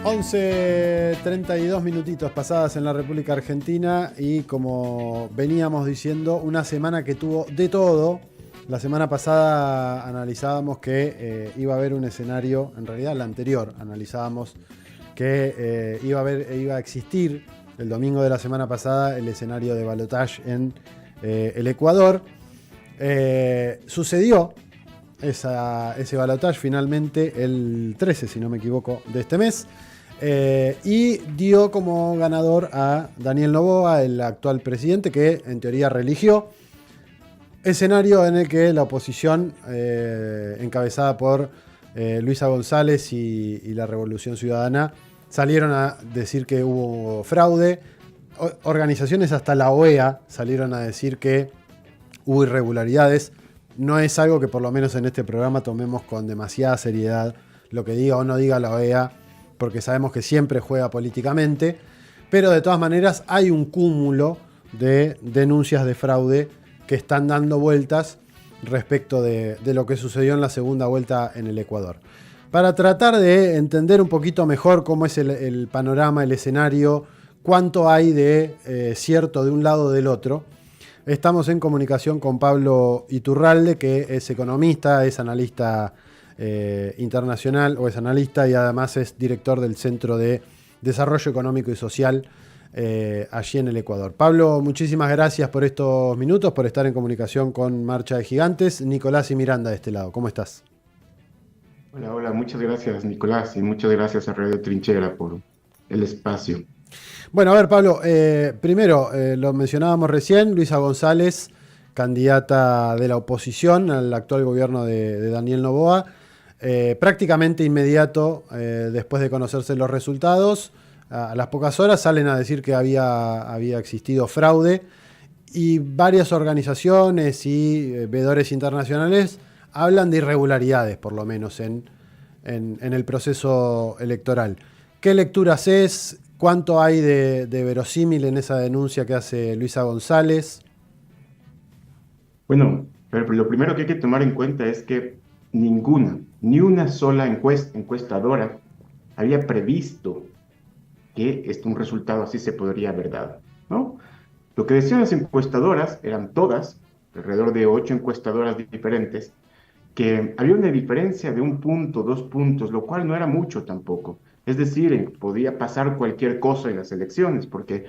11:32 minutitos pasadas en la República Argentina y como veníamos diciendo, una semana que tuvo de todo. La semana pasada analizábamos que iba a haber un escenario, en realidad la anterior analizábamos que iba a existir el domingo de la semana pasada el escenario de balotaje en el Ecuador. Sucedió ese balotaje finalmente el 13, si no me equivoco, de este mes. Y dio como ganador a Daniel Noboa, el actual presidente, que en teoría reeligió. Escenario en el que la oposición, encabezada por Luisa González y la Revolución Ciudadana, salieron a decir que hubo fraude. Organizaciones hasta la OEA salieron a decir que hubo irregularidades. No es algo que por lo menos en este programa tomemos con demasiada seriedad lo que diga o no diga la OEA, porque sabemos que siempre juega políticamente, pero de todas maneras hay un cúmulo de denuncias de fraude que están dando vueltas respecto de lo que sucedió en la segunda vuelta en el Ecuador. Para tratar de entender un poquito mejor cómo es el panorama, el escenario, cuánto hay de cierto de un lado o del otro, estamos en comunicación con Pablo Iturralde, que es economista, es analista internacional, o es analista y además es director del Centro de Desarrollo Económico y Social allí en el Ecuador. Pablo, muchísimas gracias por estos minutos, por estar en comunicación con Marcha de Gigantes. Nicolás y Miranda de este lado, ¿cómo estás? Hola, muchas gracias Nicolás y muchas gracias a Radio Trinchera por el espacio. Bueno, a ver, Pablo, primero, lo mencionábamos recién, Luisa González, candidata de la oposición al actual gobierno de Daniel Noboa. Prácticamente inmediato, después de conocerse los resultados, a las pocas horas salen a decir que había existido fraude y varias organizaciones y veedores internacionales hablan de irregularidades, por lo menos en el proceso electoral. ¿Qué lectura haces? ¿Cuánto hay de verosímil en esa denuncia que hace Luisa González? Bueno, pero lo primero que hay que tomar en cuenta es que ni una sola encuestadora había previsto que un resultado así se podría haber dado, ¿no? Lo que decían las encuestadoras eran todas, alrededor de 8 encuestadoras diferentes, que había una diferencia de 1 punto, 2 puntos, lo cual no era mucho tampoco. Es decir, podía pasar cualquier cosa en las elecciones, porque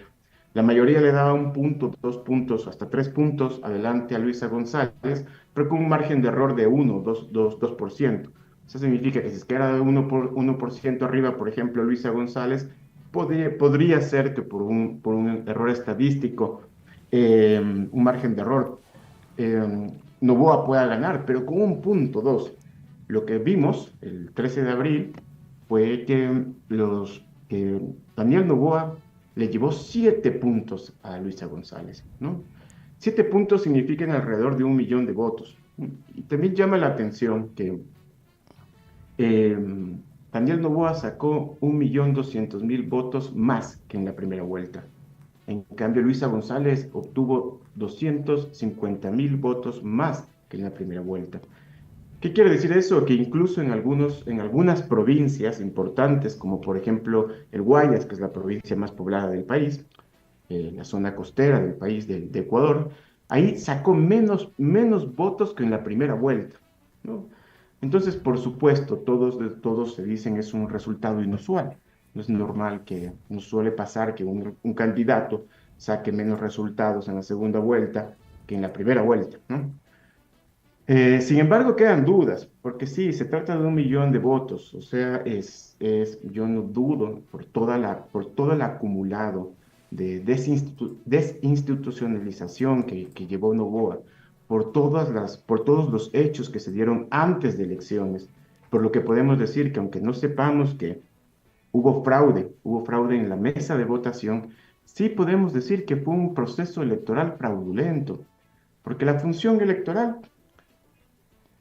la mayoría le daba 1 punto, 2 puntos, hasta 3 puntos adelante a Luisa González, pero con un margen de error de 1, 2%. Eso significa que si es que era de 1% arriba, por ejemplo, Luisa González, podría ser que por un error estadístico, un margen de error, Noboa pueda ganar, pero con 1 punto 2. Lo que vimos el 13 de abril fue que Daniel Noboa le llevó 7 puntos a Luisa González, ¿no? 7 puntos significan alrededor de 1 millón de votos. Y también llama la atención que eh, Daniel Noboa sacó 1.200.000 votos más que en la primera vuelta. En cambio, Luisa González obtuvo 250.000 votos más que en la primera vuelta. ¿Qué quiere decir eso? Que incluso en algunas provincias importantes, como por ejemplo el Guayas, que es la provincia más poblada del país, la zona costera del país de Ecuador, ahí sacó menos votos que en la primera vuelta, ¿no? Entonces, por supuesto, todos se dicen es un resultado inusual. No es normal que nos suele pasar que un candidato saque menos resultados en la segunda vuelta que en la primera vuelta, ¿no? Sin embargo, quedan dudas, porque sí, se trata de 1 millón de votos, o sea, yo no dudo por todo el acumulado de desinstitucionalización que llevó Noboa, por todos los hechos que se dieron antes de elecciones, por lo que podemos decir que aunque no sepamos que hubo fraude en la mesa de votación, sí podemos decir que fue un proceso electoral fraudulento, porque la función electoral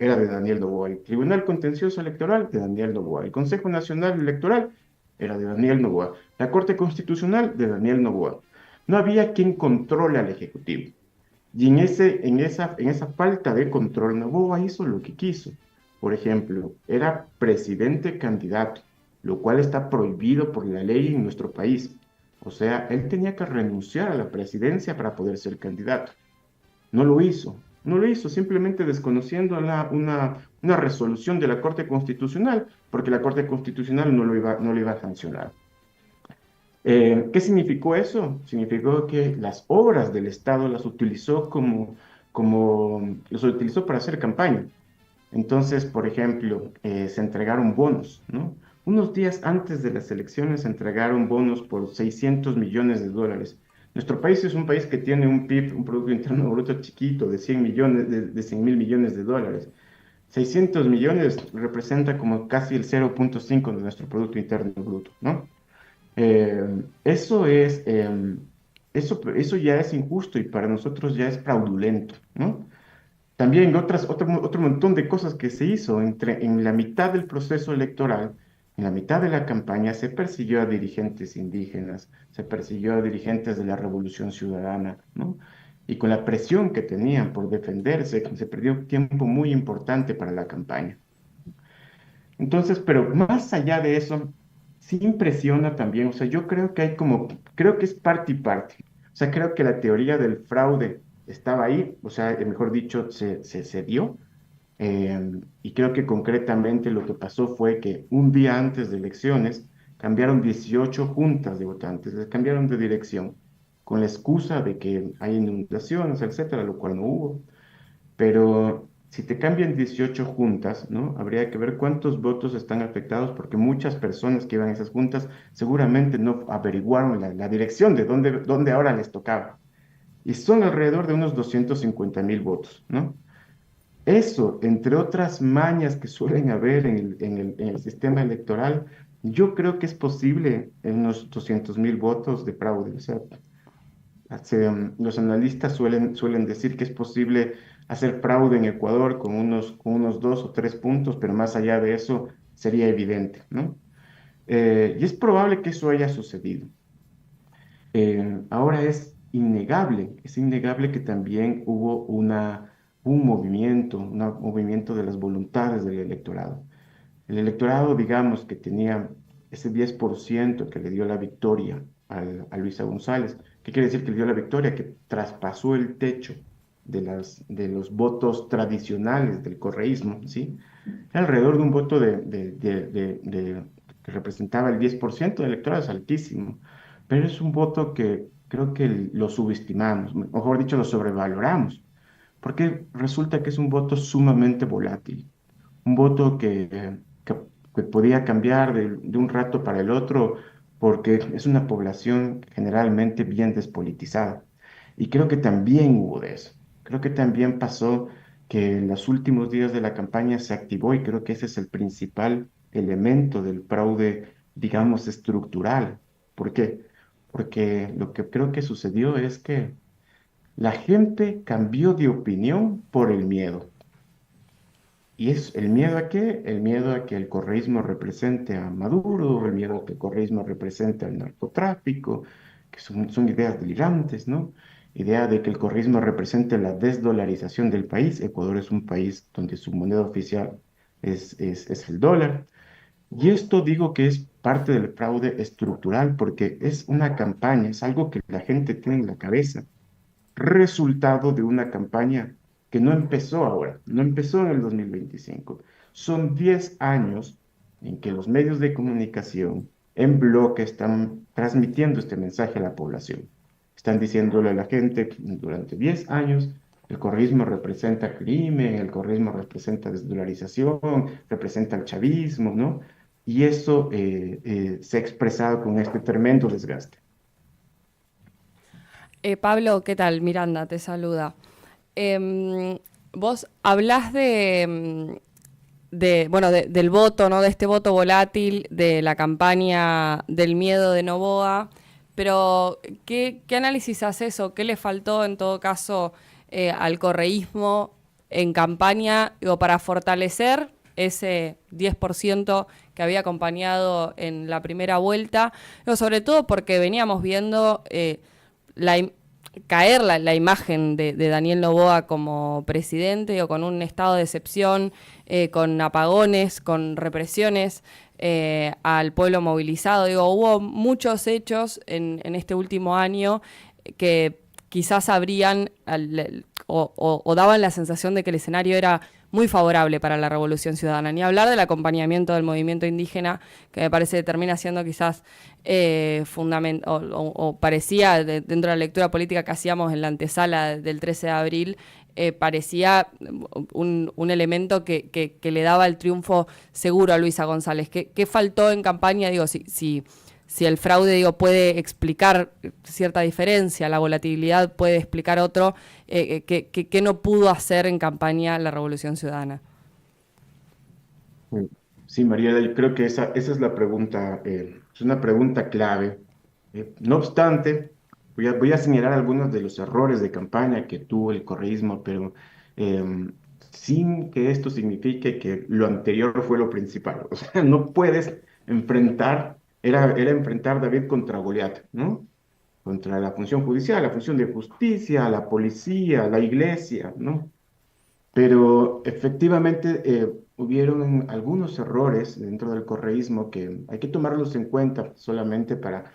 era de Daniel Noboa. El Tribunal Contencioso Electoral de Daniel Noboa. El Consejo Nacional Electoral era de Daniel Noboa. La Corte Constitucional de Daniel Noboa. No había quien controle al Ejecutivo. Y en esa falta de control, Noboa hizo lo que quiso. Por ejemplo, era presidente candidato. lo cual está prohibido por la ley en nuestro país. O sea, él tenía que renunciar a la presidencia para poder ser candidato. No lo hizo, no lo hizo, simplemente desconociendo una resolución de la Corte Constitucional, porque la Corte Constitucional no lo iba a sancionar. ¿Qué significó eso? Significó que las obras del Estado las utilizó los utilizó para hacer campaña. Entonces, por ejemplo, se entregaron bonos, ¿no? Unos días antes de las elecciones se entregaron bonos por 600 millones de dólares. Nuestro país es un país que tiene un PIB, un Producto Interno Bruto chiquito, de 100 millones, de 100 mil millones de dólares. 600 millones representa como casi el 0,5 de nuestro Producto Interno Bruto, ¿no? Eso eso ya es injusto y para nosotros ya es fraudulento, ¿no? También otro montón de cosas que se hizo en la mitad del proceso electoral, en la mitad de la campaña, se persiguió a dirigentes indígenas, se persiguió a dirigentes de la Revolución Ciudadana, ¿no? Y con la presión que tenían por defenderse, se perdió tiempo muy importante para la campaña. Entonces, pero más allá de eso, sí impresiona también, o sea, yo creo que creo que es parte y parte. O sea, creo que la teoría del fraude estaba ahí, o sea, mejor dicho, se dio. Y creo que concretamente lo que pasó fue que un día antes de elecciones cambiaron 18 juntas de votantes, les cambiaron de dirección, con la excusa de que hay inundaciones, etcétera, lo cual no hubo. Pero si te cambian 18 juntas, ¿no? Habría que ver cuántos votos están afectados, porque muchas personas que iban a esas juntas seguramente no averiguaron la dirección de dónde ahora les tocaba. Y son alrededor de unos 250.000 votos, ¿no? Eso, entre otras mañas que suelen haber en el sistema electoral, yo creo que es posible en unos 200.000 votos de fraude. O sea, los analistas suelen decir que es posible hacer fraude en Ecuador con unos 2 o 3 puntos, pero más allá de eso sería evidente, ¿no? Y es probable que eso haya sucedido. Ahora es innegable que también hubo un movimiento de las voluntades del electorado. El electorado, digamos, que tenía ese 10% que le dio la victoria a Luisa González. ¿Qué quiere decir que le dio la victoria? Que traspasó el techo de los votos tradicionales del correísmo, ¿sí? Alrededor de un voto que representaba el 10% del electorado, es altísimo, pero es un voto que creo que lo subestimamos, mejor dicho, lo sobrevaloramos, porque resulta que es un voto sumamente volátil, un voto que podía cambiar de un rato para el otro, porque es una población generalmente bien despolitizada. Y creo que también hubo de eso. Creo que también pasó que en los últimos días de la campaña se activó y creo que ese es el principal elemento del fraude, digamos, estructural. ¿Por qué? Porque lo que creo que sucedió es que la gente cambió de opinión por el miedo. ¿Y es el miedo a qué? El miedo a que el correísmo represente a Maduro, el miedo a que el correísmo represente al narcotráfico, que son ideas delirantes, ¿no? Idea de que el correísmo represente la desdolarización del país. Ecuador es un país donde su moneda oficial es el dólar. Y esto digo que es parte del fraude estructural porque es una campaña, es algo que la gente tiene en la cabeza resultado de una campaña que no empezó ahora, no empezó en el 2025. Son 10 años en que los medios de comunicación en bloque están transmitiendo este mensaje a la población. Están diciéndole a la gente que durante 10 años el correísmo representa crimen, el correísmo representa desdolarización, representa el chavismo, ¿no? Y eso se ha expresado con este tremendo desgaste. Pablo, ¿qué tal? Miranda te saluda. Vos hablás del voto, ¿no? De este voto volátil, de la campaña del miedo de Noboa, pero ¿qué análisis haces o qué le faltó en todo caso al correísmo en campaña para fortalecer ese 10% que había acompañado en la primera vuelta? Sobre todo porque veníamos viendo caer la imagen de Daniel Noboa como presidente o con un estado de excepción, con apagones, con represiones. al pueblo movilizado. Digo, hubo muchos hechos en este último año que quizás habrían o daban la sensación de que el escenario era muy favorable para la Revolución Ciudadana. Ni hablar del acompañamiento del movimiento indígena, que me parece que termina siendo quizás o parecía, dentro de la lectura política que hacíamos en la antesala del 13 de abril, parecía un elemento que le daba el triunfo seguro a Luisa González. ¿Qué faltó en campaña? Digo, si el fraude, digo, puede explicar cierta diferencia, la volatilidad puede explicar otro, ¿qué no pudo hacer en campaña la Revolución Ciudadana? Sí, Mariela, yo creo que esa es la pregunta, es una pregunta clave. No obstante, voy a señalar algunos de los errores de campaña que tuvo el correísmo, pero sin que esto signifique que lo anterior fue lo principal. O sea, no puedes era enfrentar David contra Goliat, ¿no? Contra la función judicial, la función de justicia, la policía, la iglesia, ¿no? Pero efectivamente hubieron algunos errores dentro del correísmo que hay que tomarlos en cuenta solamente para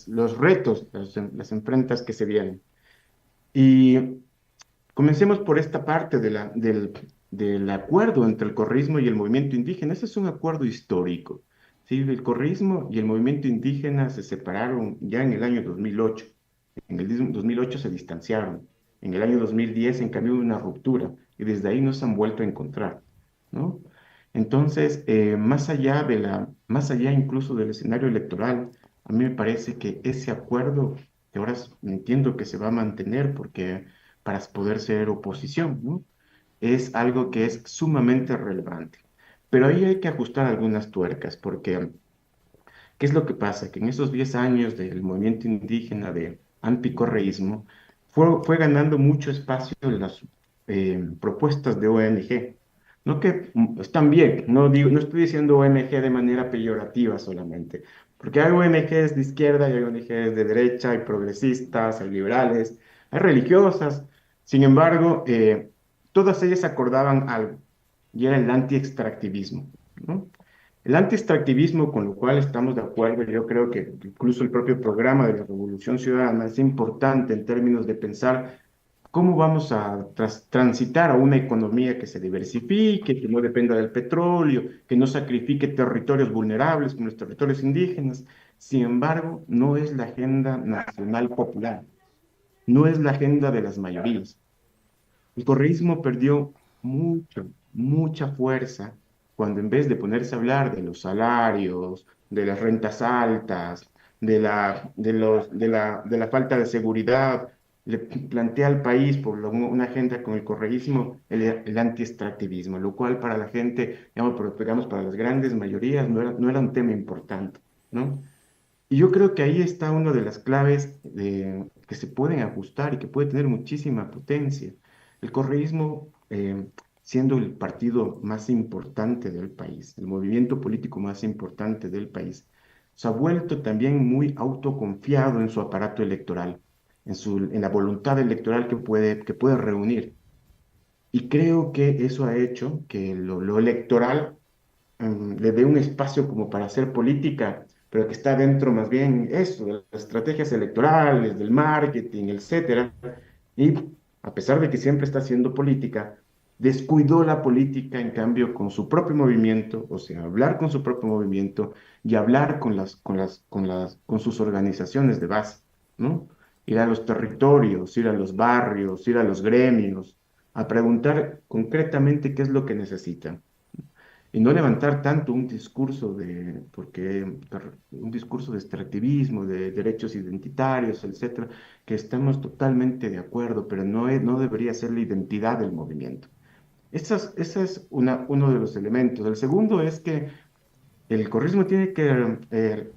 los retos, las enfrentas que se vienen. Y comencemos por esta parte del acuerdo entre el correísmo y el movimiento indígena. Ese es un acuerdo histórico. ¿Sí? El correísmo y el movimiento indígena se separaron ya en el año 2008. En el 2008 se distanciaron. En el año 2010, en cambio, hubo una ruptura y desde ahí no se han vuelto a encontrar, ¿no? Entonces, más allá incluso del escenario electoral, a mí me parece que ese acuerdo, que ahora entiendo que se va a mantener porque para poder ser oposición, ¿no? Es algo que es sumamente relevante. Pero ahí hay que ajustar algunas tuercas, porque ¿qué es lo que pasa? Que en esos 10 años del movimiento indígena de anticorreísmo fue ganando mucho espacio en las propuestas de ONG. No que están bien, no estoy diciendo ONG de manera peyorativa solamente, porque hay ONGs de izquierda y hay ONGs de derecha, hay progresistas, hay liberales, hay religiosas. Sin embargo, todas ellas acordaban algo, y era el anti-extractivismo, ¿no? El anti-extractivismo, con lo cual estamos de acuerdo, yo creo que incluso el propio programa de la Revolución Ciudadana es importante en términos de pensar cómo vamos a transitar a una economía que se diversifique, que no dependa del petróleo, que no sacrifique territorios vulnerables como los territorios indígenas. Sin embargo, no es la agenda nacional popular, no es la agenda de las mayorías. El correísmo perdió mucha fuerza cuando en vez de ponerse a hablar de los salarios, de las rentas altas, de la falta de seguridad, le plantea al país una agenda con el correísmo, el anti-extractivismo, lo cual para la gente, digamos, para las grandes mayorías no era un tema importante, ¿no? Y yo creo que ahí está una de las claves que se pueden ajustar y que puede tener muchísima potencia. El correísmo, siendo el partido más importante del país, el movimiento político más importante del país, se ha vuelto también muy autoconfiado en su aparato electoral, en la voluntad electoral que puede reunir. Y creo que eso ha hecho que lo electoral le dé un espacio como para hacer política, pero que está dentro más bien eso, de las estrategias electorales, del marketing, etcétera. Y a pesar de que siempre está haciendo política, descuidó la política en cambio con su propio movimiento, o sea, hablar con su propio movimiento y hablar con sus organizaciones de base, ¿no? Ir a los territorios, ir a los barrios, ir a los gremios, a preguntar concretamente qué es lo que necesitan y no levantar tanto un discurso de extractivismo, de derechos identitarios, etcétera, que estamos totalmente de acuerdo, pero no debería ser la identidad del movimiento. Esa es uno de los elementos. El segundo es que el correísmo tiene que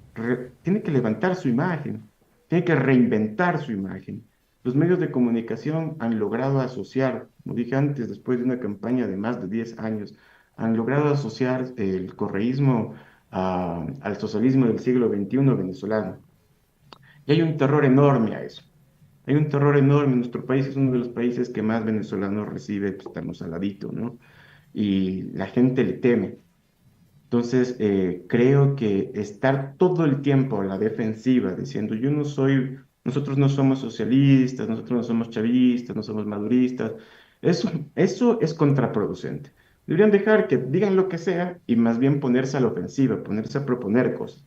levantar su imagen, tiene que reinventar su imagen. Los medios de comunicación han logrado asociar, como dije antes, después de una campaña de más de 10 años, han logrado asociar el correísmo al socialismo del siglo XXI venezolano. Y hay un terror enorme a eso. Hay un terror enorme. Nuestro país es uno de los países que más venezolanos recibe, pues estamos al ladito, ¿no? y la gente le teme. Entonces, creo que estar todo el tiempo a la defensiva, diciendo yo no soy, nosotros no somos socialistas, nosotros no somos chavistas, no somos maduristas, eso es contraproducente. Deberían dejar que digan lo que sea y más bien ponerse a la ofensiva, ponerse a proponer cosas.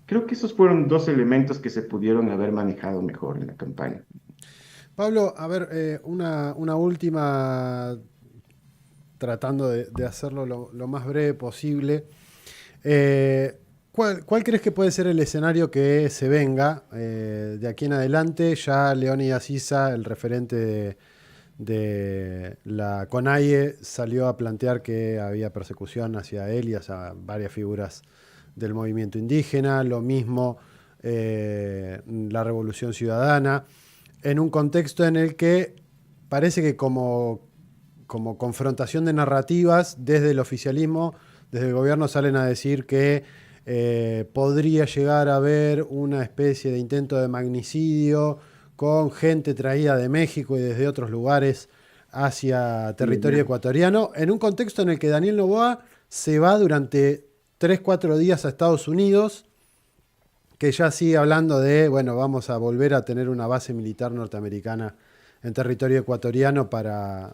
Creo que esos fueron dos elementos que se pudieron haber manejado mejor en la campaña. Pablo, a ver, una última, tratando de hacerlo lo más breve posible. ¿Cuál crees que puede ser el escenario que se venga de aquí en adelante? Ya Leónidas Issa, el referente de la CONAIE, salió a plantear que había persecución hacia él y hacia varias figuras del movimiento indígena. Lo mismo la Revolución Ciudadana, en un contexto en el que parece que como confrontación de narrativas desde el oficialismo, desde el gobierno salen a decir que podría llegar a haber una especie de intento de magnicidio con gente traída de México y desde otros lugares hacia territorio ecuatoriano, en un contexto en el que Daniel Noboa se va durante 3-4 días a Estados Unidos, que ya sigue hablando de, bueno, vamos a volver a tener una base militar norteamericana en territorio ecuatoriano para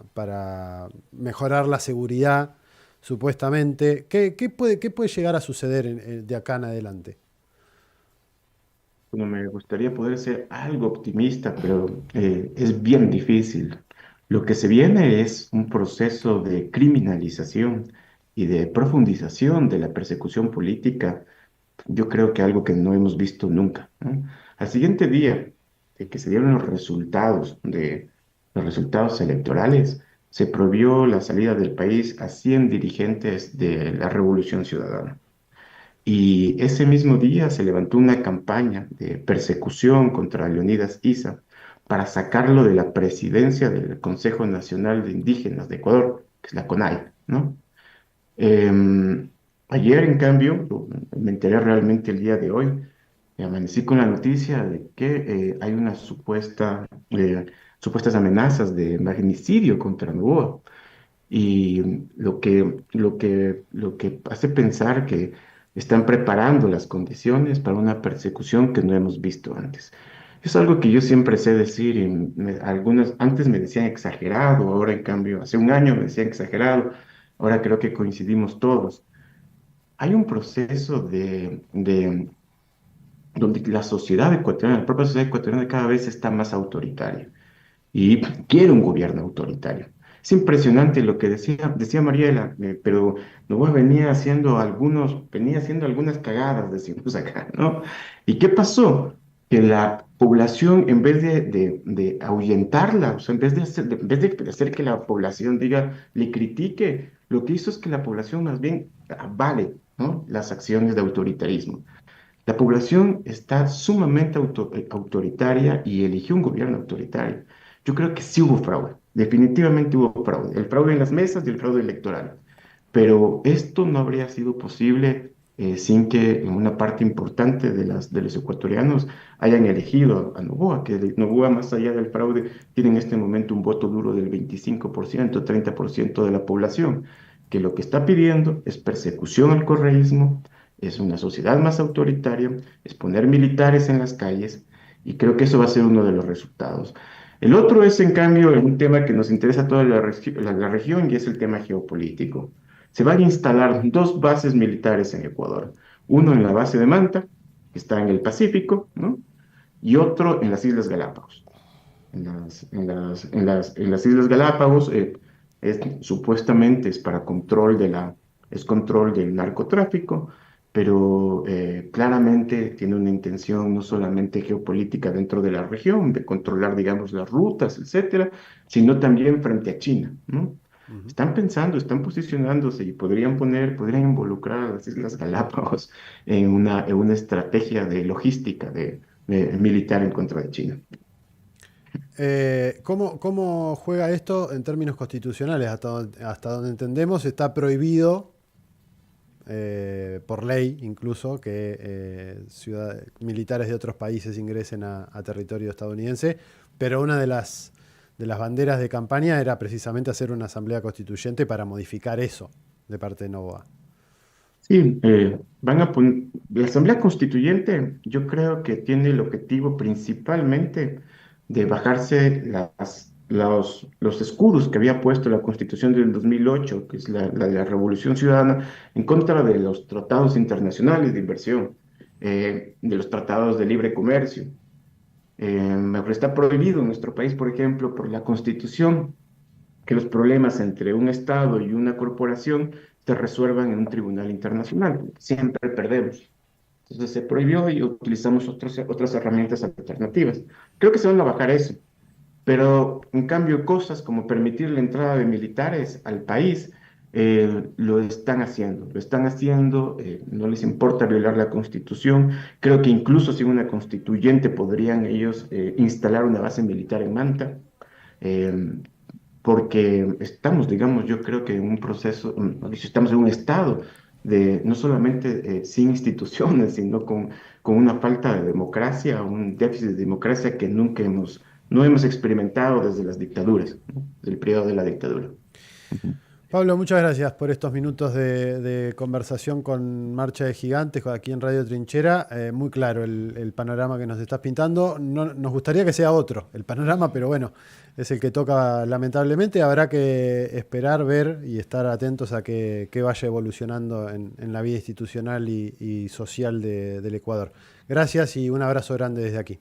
mejorar la seguridad, supuestamente. ¿Qué puede llegar a suceder de acá en adelante? Bueno, me gustaría poder ser algo optimista, pero es bien difícil. Lo que se viene es un proceso de criminalización y de profundización de la persecución política. Yo creo que algo que no hemos visto nunca, ¿no? Al siguiente día de que se dieron los resultados electorales, se prohibió la salida del país a 100 dirigentes de la Revolución Ciudadana. Y ese mismo día se levantó una campaña de persecución contra Leonidas Issa para sacarlo de la presidencia del Consejo Nacional de Indígenas de Ecuador, que es la CONAI, ¿no? Em, Ayer, en cambio, me enteré realmente el día de hoy, y amanecí con la noticia de que hay una supuestas amenazas de magnicidio contra Noboa. Y lo que hace pensar que están preparando las condiciones para una persecución que no hemos visto antes. Es algo que yo siempre sé decir, y algunos antes me decían exagerado, ahora en cambio, hace un año me decían exagerado, ahora creo que coincidimos todos. Hay un proceso donde la sociedad ecuatoriana, la propia sociedad ecuatoriana cada vez está más autoritaria y quiere un gobierno autoritario. Es impresionante lo que decía Mariela, pero Novoa venía haciendo algunas cagadas, decimos acá, ¿no? ¿Y qué pasó? Que la población, en vez de ahuyentarla, o sea, en vez de hacer que la población le critique, lo que hizo es que la población más bien avale, ¿no?, las acciones de autoritarismo. La población está sumamente autoritaria y eligió un gobierno autoritario. Yo creo que sí hubo fraude, definitivamente hubo fraude, el fraude en las mesas y el fraude electoral. Pero esto no habría sido posible sin que una parte importante de los ecuatorianos hayan elegido a Noboa, que Noboa, más allá del fraude, tiene en este momento un voto duro del 25%, 30% de la población, que lo que está pidiendo es persecución al correísmo, es una sociedad más autoritaria, es poner militares en las calles, y creo que eso va a ser uno de los resultados. El otro es, en cambio, un tema que nos interesa a toda la región, y es el tema geopolítico. Se van a instalar dos bases militares en Ecuador, uno en la base de Manta, que está en el Pacífico, ¿no?, y otro en las Islas Galápagos. En las Islas Galápagos supuestamente es control del narcotráfico, pero claramente tiene una intención no solamente geopolítica dentro de la región, de controlar, digamos, las rutas, etcétera, sino también frente a China, ¿no? Ujú. Están pensando, están posicionándose y podrían involucrar a las Islas Galápagos en una estrategia de logística militar en contra de China. ¿Cómo juega esto en términos constitucionales? Hasta donde entendemos está prohibido por ley incluso que militares de otros países ingresen a territorio estadounidense, pero una de las banderas de campaña era precisamente hacer una asamblea constituyente para modificar eso de parte de Noboa. Sí, la Asamblea Constituyente yo creo que tiene el objetivo principalmente de bajarse los escudos que había puesto la Constitución del 2008, que es la Revolución Ciudadana, en contra de los tratados internacionales de inversión, de los tratados de libre comercio. Está prohibido en nuestro país, por ejemplo, por la Constitución, que los problemas entre un Estado y una corporación se resuelvan en un tribunal internacional. Siempre perdemos. Entonces se prohibió y utilizamos otras herramientas alternativas. Creo que se van a bajar eso. Pero en cambio, cosas como permitir la entrada de militares al país, lo están haciendo. Lo están haciendo, no les importa violar la Constitución. Creo que incluso sin una constituyente podrían ellos instalar una base militar en Manta. Eh, Porque estamos, digamos, yo creo que en un proceso, estamos en un estado de no solamente sin instituciones, sino con una falta de democracia, un déficit de democracia que no hemos experimentado desde las dictaduras, ¿no? Desde el periodo de la dictadura. Ujú. Pablo, muchas gracias por estos minutos de conversación con Marcha de Gigantes aquí en Radio Trinchera. Muy claro el panorama que nos estás pintando. No, nos gustaría que sea otro el panorama, pero bueno, es el que toca lamentablemente. Habrá que esperar, ver y estar atentos a que vaya evolucionando en la vida institucional y social del Ecuador. Gracias y un abrazo grande desde aquí.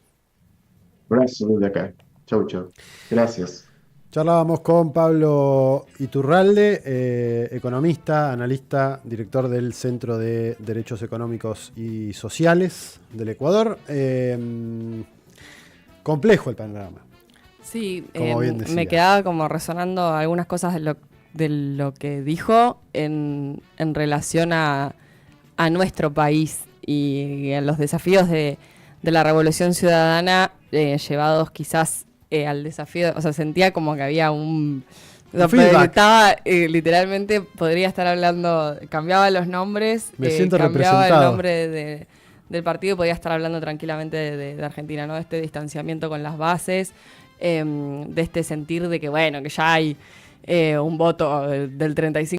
Abrazo desde acá. Chau, chau. Gracias. Charlábamos con Pablo Iturralde, economista, analista, director del Centro de Derechos Económicos y Sociales del Ecuador. Complejo el panorama. Sí, Como bien decía. me quedaba como resonando algunas cosas de lo que dijo en relación a nuestro país y a los desafíos de la Revolución Ciudadana llevados quizás al desafío, o sea, sentía como que había un feedback. estaba literalmente, podría estar hablando, cambiaba los nombres, Me siento cambiaba el representado. nombre del partido y podía estar hablando tranquilamente de Argentina, ¿no? De este distanciamiento con las bases, de este sentir de que, bueno, que ya hay un voto del 35%.